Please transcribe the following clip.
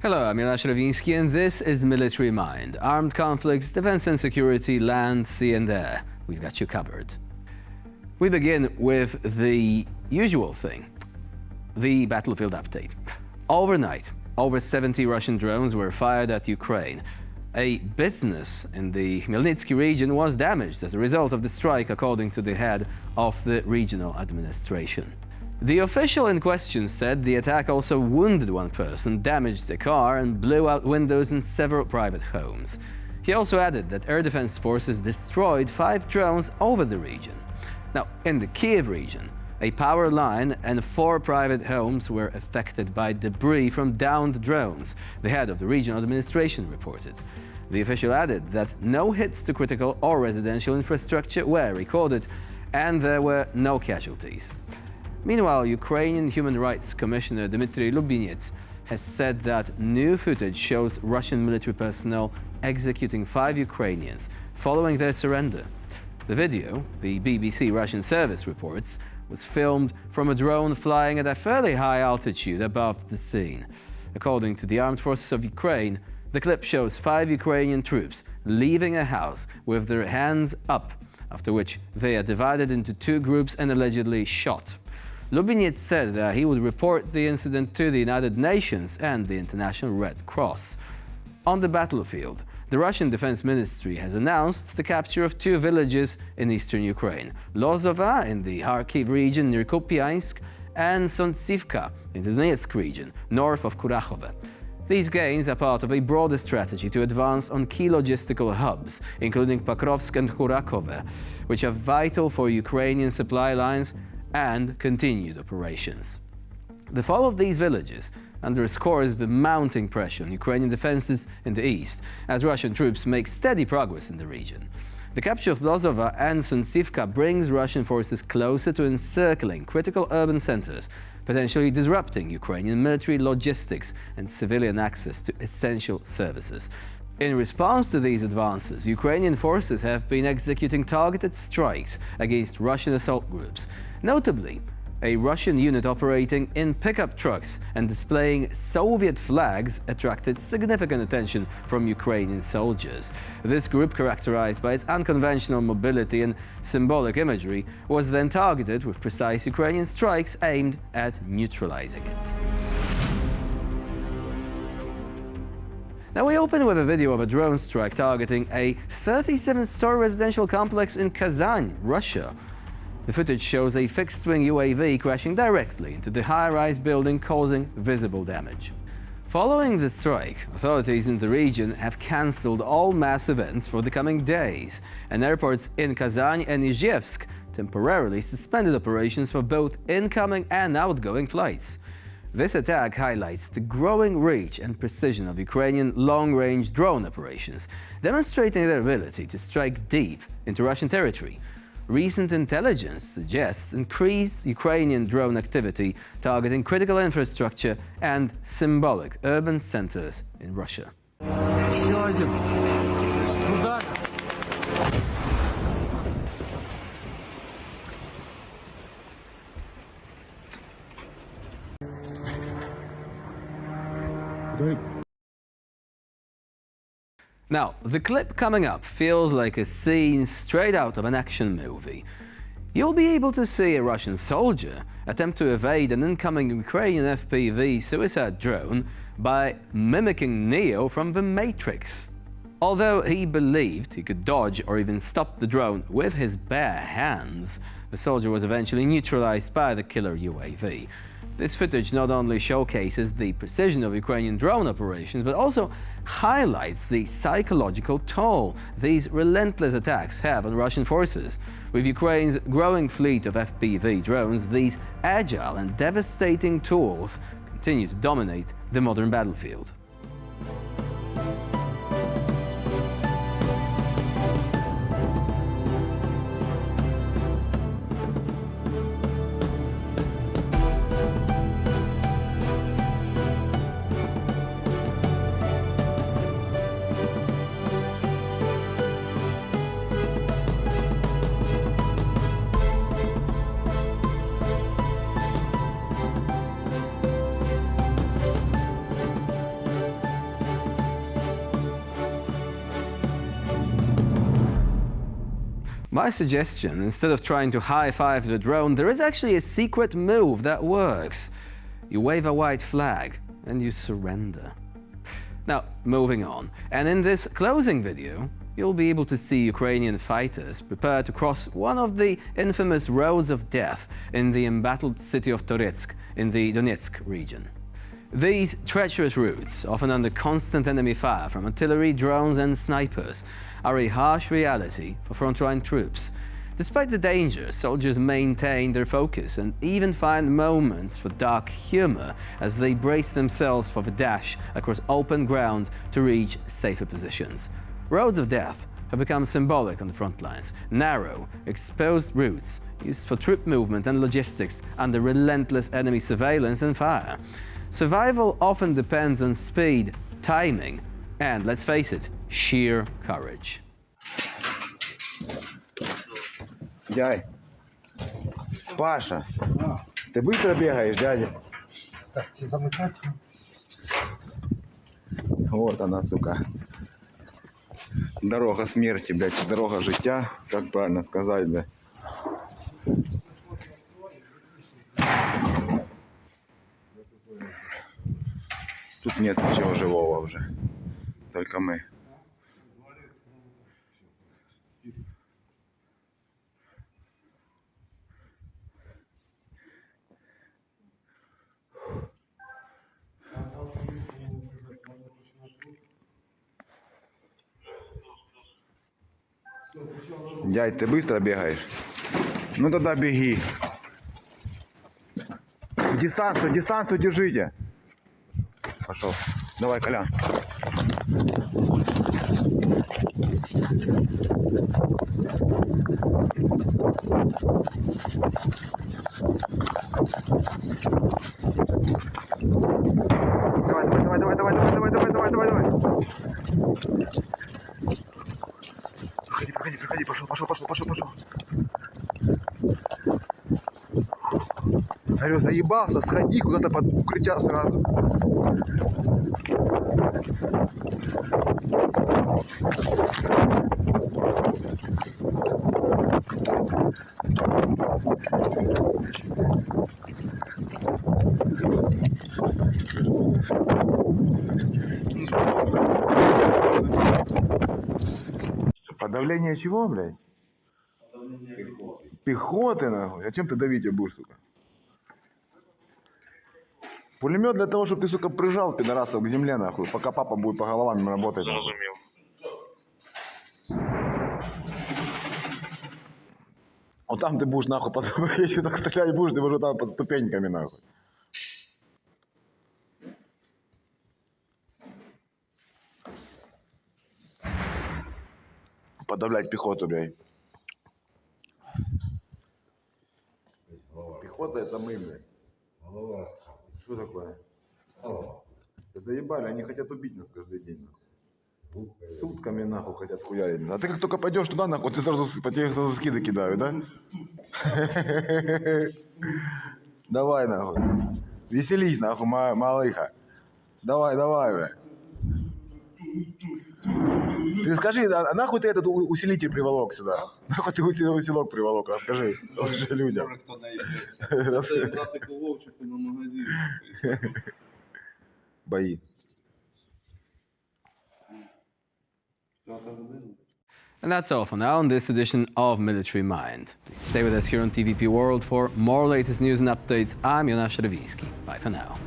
Hello, I'm Milan Shravinsky, and this is Military Mind. Armed conflicts, defense and security, land, sea and air. We've got you covered. We begin with the usual thing, the battlefield update. Overnight, over 70 Russian drones were fired at Ukraine. A business in the Khmelnytsky region was damaged as a result of the strike, according to the head of the regional administration. The official in question said the attack also wounded one person, damaged a car and blew out windows in several private homes. He also added that air defense forces destroyed 5 drones over the region. Now, in the Kiev region, a power line and 4 private homes were affected by debris from downed drones, the head of the regional administration reported. The official added that no hits to critical or residential infrastructure were recorded and there were no casualties. Meanwhile, Ukrainian Human Rights Commissioner Dmitry Lubinets has said that new footage shows Russian military personnel executing 5 Ukrainians following their surrender. The video, the BBC Russian service reports, was filmed from a drone flying at a fairly high altitude above the scene. According to the Armed Forces of Ukraine, the clip shows 5 Ukrainian troops leaving a house with their hands up, after which they are divided into 2 groups and allegedly shot. Lubinets said that he would report the incident to the United Nations and the International Red Cross. On the battlefield, the Russian Defense Ministry has announced the capture of 2 villages in eastern Ukraine, Lozova in the Kharkiv region near Kupiansk and Sontsivka in the Donetsk region, north of Kurakhove. These gains are part of a broader strategy to advance on key logistical hubs, including Pokrovsk and Kurakhove, which are vital for Ukrainian supply lines and continued operations. The fall of these villages underscores the mounting pressure on Ukrainian defenses in the east, as Russian troops make steady progress in the region. The capture of Lozova and Sontsivka brings Russian forces closer to encircling critical urban centers, potentially disrupting Ukrainian military logistics and civilian access to essential services. In response to these advances, Ukrainian forces have been executing targeted strikes against Russian assault groups. Notably, a Russian unit operating in pickup trucks and displaying Soviet flags attracted significant attention from Ukrainian soldiers. This group, characterized by its unconventional mobility and symbolic imagery, was then targeted with precise Ukrainian strikes aimed at neutralizing it. Now we open with a video of a drone strike targeting a 37-story residential complex in Kazan, Russia. The footage shows a fixed-wing UAV crashing directly into the high-rise building, causing visible damage. Following the strike, authorities in the region have cancelled all mass events for the coming days, and airports in Kazan and Izhevsk temporarily suspended operations for both incoming and outgoing flights. This attack highlights the growing reach and precision of Ukrainian long-range drone operations, demonstrating their ability to strike deep into Russian territory. Recent intelligence suggests increased Ukrainian drone activity targeting critical infrastructure and symbolic urban centers in Russia. Now, the clip coming up feels like a scene straight out of an action movie. You'll be able to see a Russian soldier attempt to evade an incoming Ukrainian FPV suicide drone by mimicking Neo from The Matrix. Although he believed he could dodge or even stop the drone with his bare hands, the soldier was eventually neutralized by the killer UAV. This footage not only showcases the precision of Ukrainian drone operations, but also highlights the psychological toll these relentless attacks have on Russian forces. With Ukraine's growing fleet of FPV drones, these agile and devastating tools continue to dominate the modern battlefield. My suggestion, instead of trying to high-five the drone, there is actually a secret move that works. You wave a white flag and you surrender. Now, moving on. And in this closing video, you'll be able to see Ukrainian fighters prepare to cross one of the infamous roads of death in the embattled city of Toretsk in the Donetsk region. These treacherous routes, often under constant enemy fire from artillery, drones and snipers, are a harsh reality for frontline troops. Despite the danger, soldiers maintain their focus and even find moments for dark humor as they brace themselves for the dash across open ground to reach safer positions. Roads of death have become symbolic on the front lines. Narrow, exposed routes used for troop movement and logistics under relentless enemy surveillance and fire. Survival often depends on speed, timing, and, let's face it, sheer courage. Дядь, Паша, ты быстро бегаешь, дядя? Так, замыкать. Вот она, сука. Дорога смерти, блядь, дорога життя, как правильно сказать, блядь. Тут нет ничего живого уже, только мы. Дядь, ты быстро бегаешь? Ну тогда беги. Дистанцию держите. Пошел. Давай, Колян. Давай. Проходи, пошел. Говорю, заебался, сходи куда-то под укрытие сразу. Подавление чего, блядь? Пехоты, нахуй. А чем ты давить ее будешь, сука? Пулемет для того, чтобы ты, сука, прижал пидорасов к земле, нахуй, пока папа будет по головам им работать. Зрозумів. Вот там ты будешь, нахуй, если так стрелять будешь, ты будешь там под ступеньками, нахуй. Подавлять пехоту, блядь. Пехота это мы, блядь. Голова. Что такое? Голова. Заебали, они хотят убить нас каждый день, нахуй. Сутками, нахуй, хотят хуярить. А ты как только пойдешь туда, нахуй, ты сразу по тебе сразу скиды кидают, да? Давай, нахуй. Веселись, нахуй, малыха. Давай, блядь. Ты скажи, а нахуй ты этот усилитель приволок сюда? Нахуй ты усилок приволок, расскажи людям. Може, хто наїбеться. Це братику Вовчику на магазині. Бої. And that's all for now on this edition of Military Mind. Please stay with us here on TVP World for more latest news and updates. I'm Jonasz Rewicki. Bye for now.